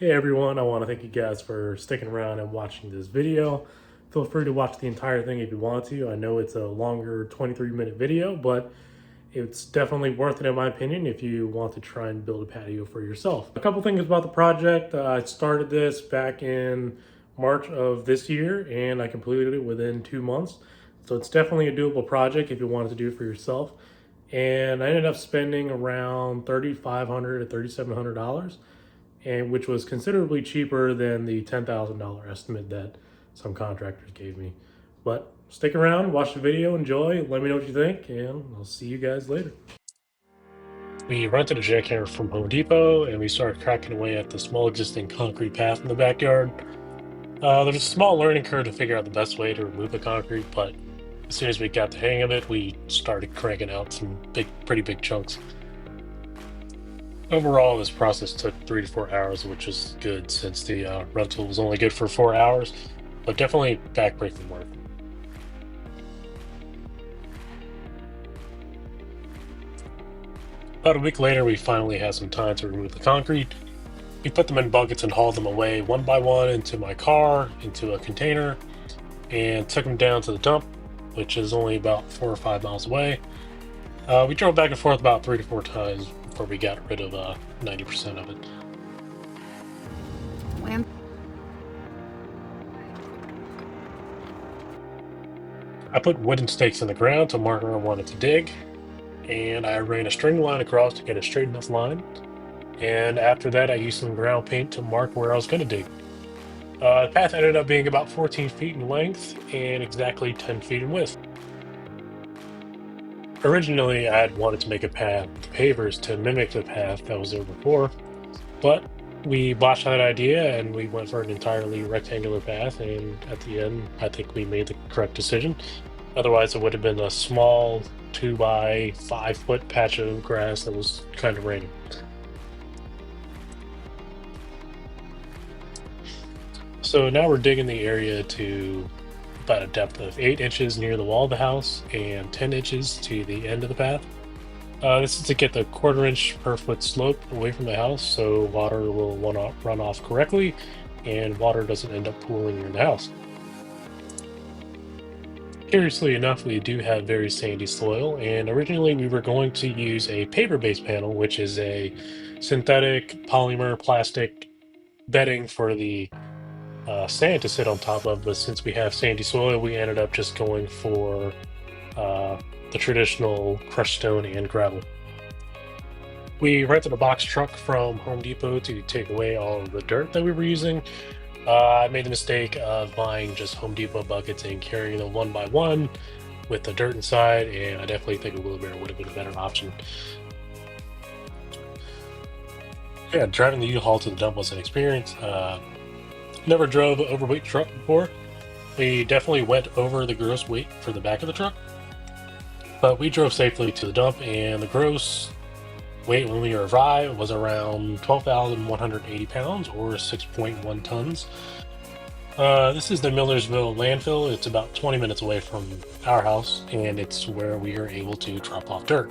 Hey everyone, I want to thank you guys for sticking around and watching this video. Feel free to watch the entire thing if you want to. I know it's a longer 23-minute video, but it's definitely worth it in my opinion if you want to try and build a patio for yourself. A couple things about the project. I started this back in March of this year and I completed it within 2 months. So it's definitely a doable project if you wanted to do it for yourself. And I ended up spending around $3,500 to $3,700, and which was considerably cheaper than the $10,000 estimate that some contractors gave me. But stick around, watch the video, enjoy, let me know what you think, and I'll see you guys later. We rented a jackhammer from Home Depot and we started cracking away at the small existing concrete path in the backyard. There's a small learning curve to figure out the best way to remove the concrete, but as soon as we got the hang of it, we started cranking out some pretty big chunks. Overall, this process took 3 to 4 hours, which is good since the rental was only good for 4 hours, but definitely backbreaking work. About a week later, we finally had some time to remove the concrete. We put them in buckets and hauled them away one by one into my car, into a container, and took them down to the dump, which is only about 4 or 5 miles away. We drove back and forth about 3 to 4 times before we got rid of 90% of it. Land. I put wooden stakes in the ground to mark where I wanted to dig, and I ran a string line across to get a straight enough line. And after that, I used some ground paint to mark where I was going to dig. The path ended up being about 14 feet in length and exactly 10 feet in width. Originally, I had wanted to make a path with pavers to mimic the path that was there before, but we botched that idea and we went for an entirely rectangular path. And at the end, I think we made the correct decision. Otherwise, it would have been a small 2 by 5 foot patch of grass that was kind of raining. So now we're digging the area to about a depth of 8 inches near the wall of the house and 10 inches to the end of the path. This is to get the 1/4 inch per foot slope away from the house so water will run off correctly and water doesn't end up pooling in the house. Curiously enough, we do have very sandy soil, and originally we were going to use a paver-based panel, which is a synthetic polymer plastic bedding for the sand to sit on top of. But since we have sandy soil, we ended up just going for uh, the traditional crushed stone and gravel. We rented a box truck from Home Depot to take away all of the dirt that we were using. I made the mistake of buying just Home Depot buckets and carrying them one by one with the dirt inside, and I definitely think a wheelbarrow would have been a better option. Yeah, driving the U-Haul to the dump was an experience. Never drove an overweight truck before. We definitely went over the gross weight for the back of the truck, but we drove safely to the dump, and the gross weight when we arrived was around 12,180 pounds or 6.1 tons. This is the Millersville landfill. It's about 20 minutes away from our house, and it's where we are able to drop off dirt.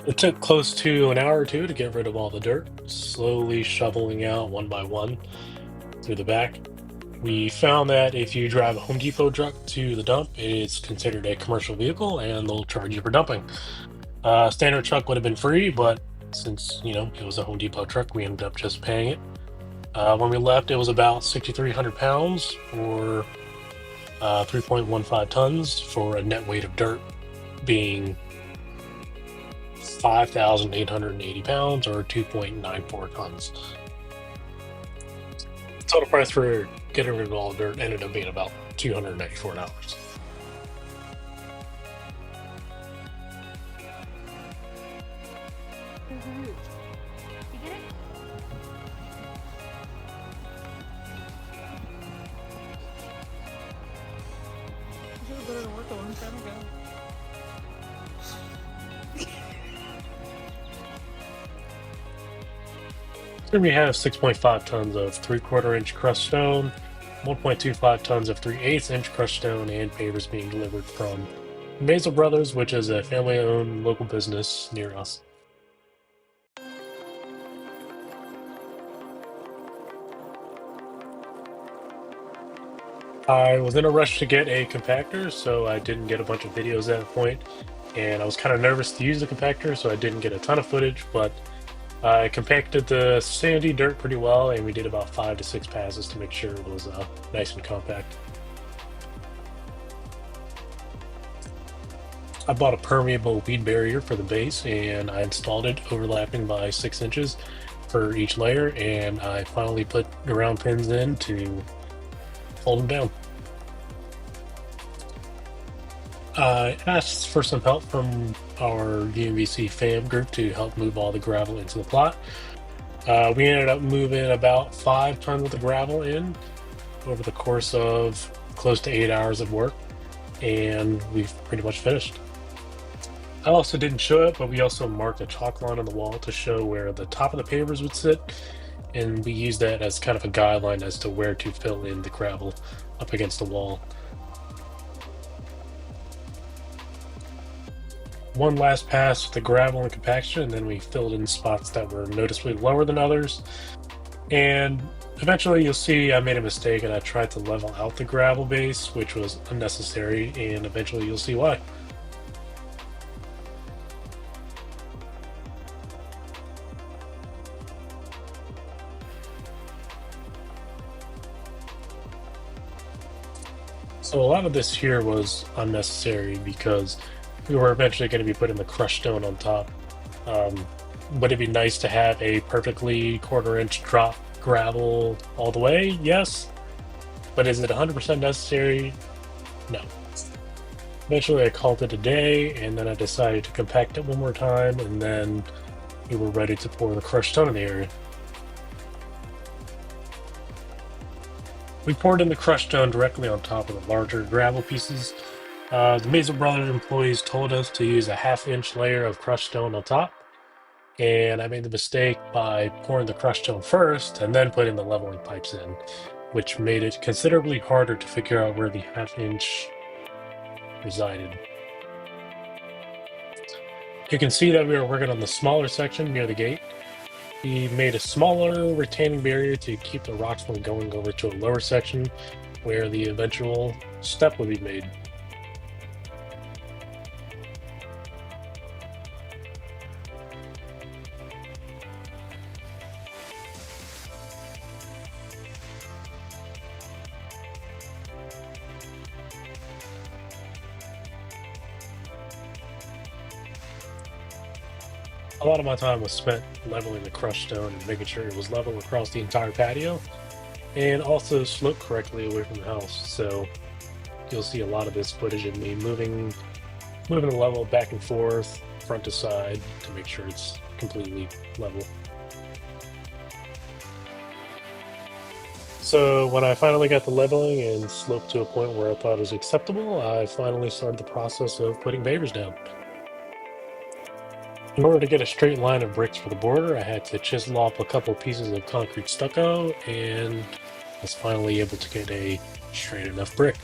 It took close to an hour or two to get rid of all the dirt, slowly shoveling out one by one through the back. We found that if you drive a Home Depot truck to the dump, it's considered a commercial vehicle and they'll charge you for dumping. Standard truck would have been free, but since it was a Home Depot truck, we ended up just paying it. When we left, it was about 6,300 pounds or 3.15 tons for a net weight of dirt being 5,880 pounds or 2.94 tons. Total price for getting rid of all the dirt ended up being about $294. You get it? You should have better work a long time ago. Here we have 6.5 tons of 3/4 inch crushed stone, 1.25 tons of 3/8 inch crushed stone, and pavers being delivered from Mazel Brothers, which is a family owned local business near us. I was in a rush to get a compactor, so I didn't get a bunch of videos at that point, and I was kind of nervous to use the compactor, so I didn't get a ton of footage, but I compacted the sandy dirt pretty well, and we did about 5 to 6 passes to make sure it was nice and compact. I bought a permeable weed barrier for the base, and I installed it overlapping by 6 inches for each layer, and I finally put the round pins in to hold them down. I asked for some help from our UMBC fam group to help move all the gravel into the plot. We ended up moving about 5 tons of the gravel in over the course of close to 8 hours of work, and we've pretty much finished. I also didn't show it, but we also marked a chalk line on the wall to show where the top of the pavers would sit, and we used that as kind of a guideline as to where to fill in the gravel up against the wall. One last pass with the gravel and compaction, and then we filled in spots that were noticeably lower than others. And eventually you'll see I made a mistake and I tried to level out the gravel base, which was unnecessary, and eventually you'll see why. So a lot of this here was unnecessary because we were eventually going to be putting the crushed stone on top. Um, would it be nice to have a perfectly quarter-inch drop gravel all the way? Yes. But is it 100% necessary? No. Eventually I called it a day, and then I decided to compact it one more time, and then we were ready to pour the crushed stone in the area. We poured in the crushed stone directly on top of the larger gravel pieces. The Mason Brothers employees told us to use a half-inch layer of crushed stone on top, and I made the mistake by pouring the crushed stone first and then putting the leveling pipes in, which made it considerably harder to figure out where the half-inch resided. You can see that we were working on the smaller section near the gate. We made a smaller retaining barrier to keep the rocks from going over to a lower section where the eventual step would be made. A lot of my time was spent leveling the crushed stone and making sure it was level across the entire patio and also sloped correctly away from the house. So you'll see a lot of this footage of me moving the level back and forth, front to side, to make sure it's completely level. So when I finally got the leveling and sloped to a point where I thought it was acceptable, I finally started the process of putting pavers down. In order to get a straight line of bricks for the border, I had to chisel off a couple pieces of concrete stucco and was finally able to get a straight enough brick.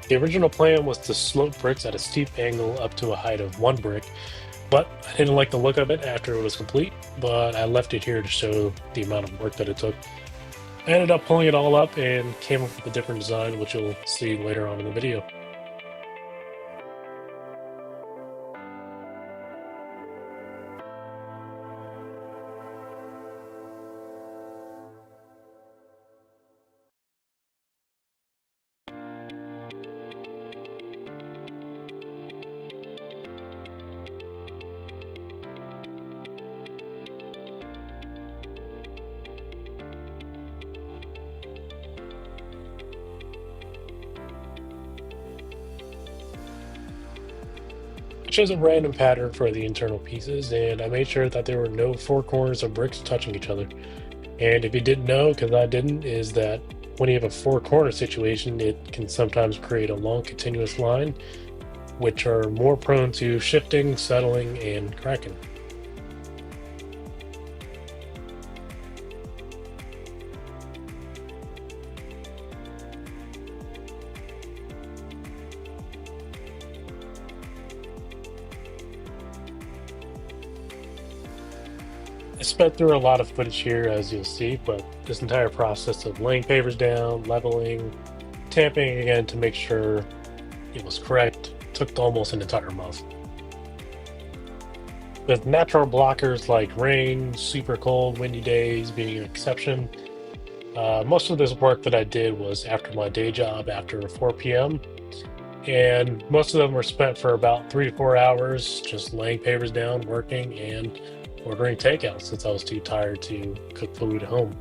The original plan was to slope bricks at a steep angle up to a height of 1 brick, but I didn't like the look of it after it was complete, but I left it here to show the amount of work that it took. I ended up pulling it all up and came up with a different design, which you'll see later on in the video. I chose a random pattern for the internal pieces, and I made sure that there were no four corners of bricks touching each other. And if you didn't know, because I didn't, is that when you have a four corner situation, it can sometimes create a long continuous line, which are more prone to shifting, settling, and cracking. I sped through a lot of footage here, as you'll see, but this entire process of laying pavers down, leveling, tamping again to make sure it was correct took almost an entire month. With natural blockers like rain, super cold, windy days being an exception, most of this work that I did was after my day job after 4 p.m. And most of them were spent for about 3 to 4 hours just laying pavers down, working, and ordering takeout since I was too tired to cook food at home.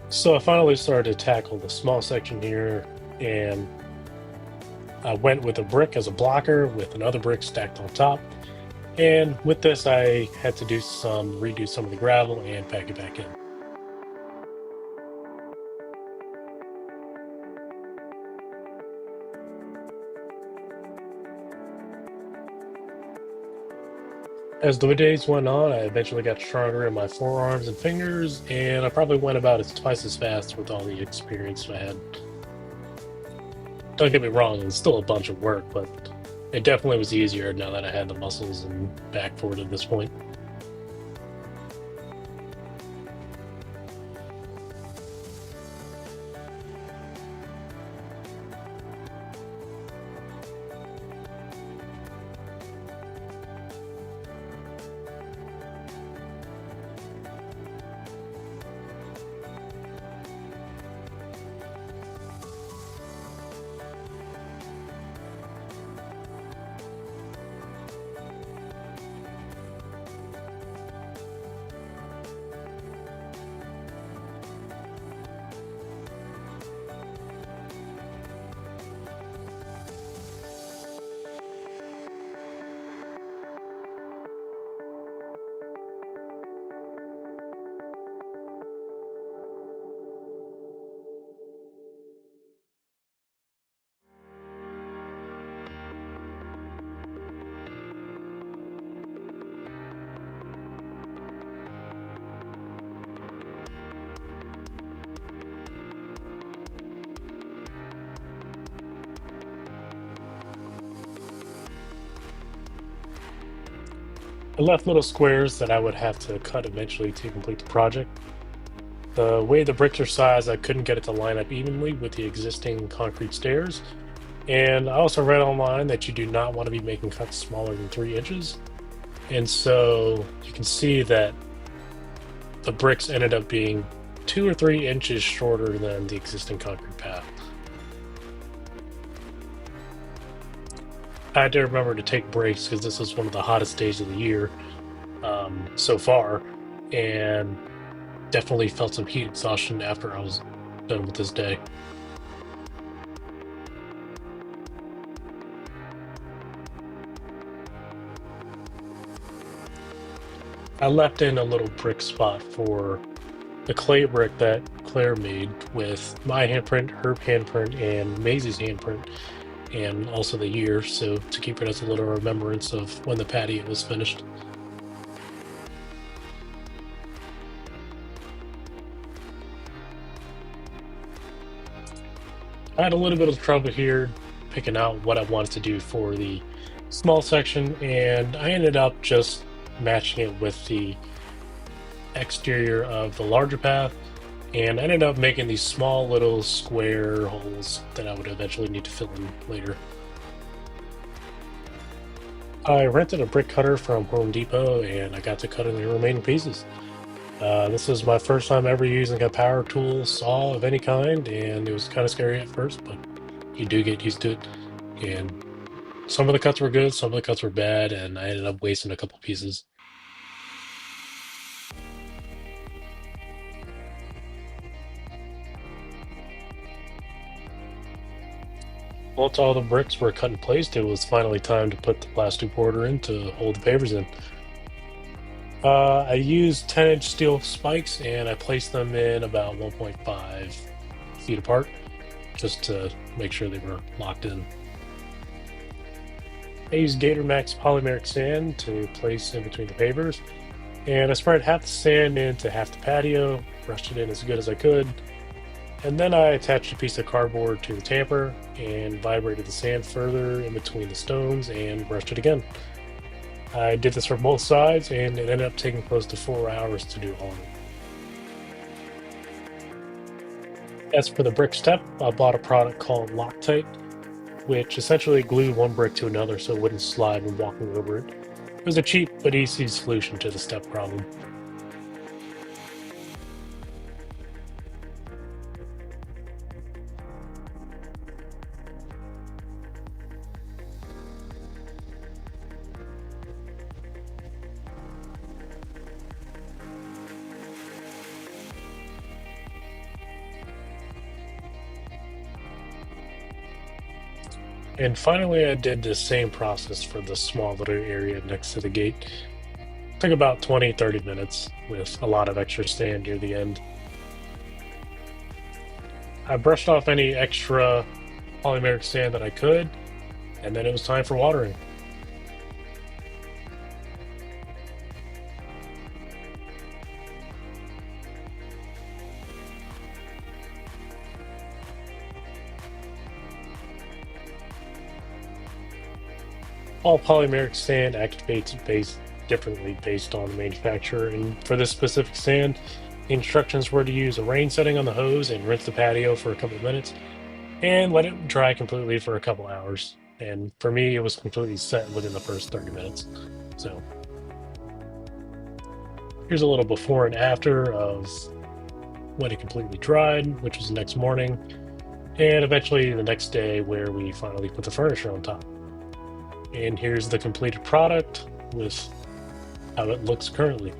So I finally started to tackle the small section here, and I went with a brick as a blocker with another brick stacked on top. And with this, I had to redo some of the gravel and pack it back in. As the days went on, I eventually got stronger in my forearms and fingers, and I probably went about twice as fast with all the experience I had. Don't get me wrong, it's still a bunch of work, but it definitely was easier now that I had the muscles and back for it at this point. I left little squares that I would have to cut eventually to complete the project. The way the bricks are sized, I couldn't get it to line up evenly with the existing concrete stairs. And I also read online that you do not want to be making cuts smaller than 3 inches. And so you can see that the bricks ended up being 2 or 3 inches shorter than the existing concrete path. I had to remember to take breaks because this was one of the hottest days of the year so far, and definitely felt some heat exhaustion after I was done with this day. I left in a little brick spot for the clay brick that Claire made with my handprint, her handprint, and Maisie's handprint, and also the year, so to keep it as a little remembrance of when the patio was finished. I had a little bit of trouble here picking out what I wanted to do for the small section, and I ended up just matching it with the exterior of the larger path, and I ended up making these small little square holes that I would eventually need to fill in later. I rented a brick cutter from Home Depot and I got to cutting the remaining pieces. This is my first time ever using a power tool saw of any kind, and it was kind of scary at first, but you do get used to it. And some of the cuts were good, some of the cuts were bad, and I ended up wasting a couple pieces. Once all the bricks were cut and placed, it was finally time to put the plastic border in to hold the pavers in. I used 10-inch steel spikes and I placed them in about 1.5 feet apart just to make sure they were locked in. I used Gator Max polymeric sand to place in between the pavers, and I spread half the sand into half the patio, brushed it in as good as I could, and then I attached a piece of cardboard to the tamper and vibrated the sand further in between the stones and brushed it again. I did this for both sides, and it ended up taking close to 4 hours to do all of it. As for the brick step, I bought a product called Loctite, which essentially glued one brick to another so it wouldn't slide when walking over it. It was a cheap but easy solution to the step problem. And finally, I did the same process for the small little area next to the gate. Took about 20-30 minutes with a lot of extra sand near the end. I brushed off any extra polymeric sand that I could, and then it was time for watering. All polymeric sand activates differently based on the manufacturer, and for this specific sand, the instructions were to use a rain setting on the hose and rinse the patio for a couple of minutes and let it dry completely for a couple hours. And for me, it was completely set within the first 30 minutes. So here's a little before and after of when it completely dried, which was the next morning, and eventually the next day where we finally put the furniture on top. And here's the completed product with how it looks currently.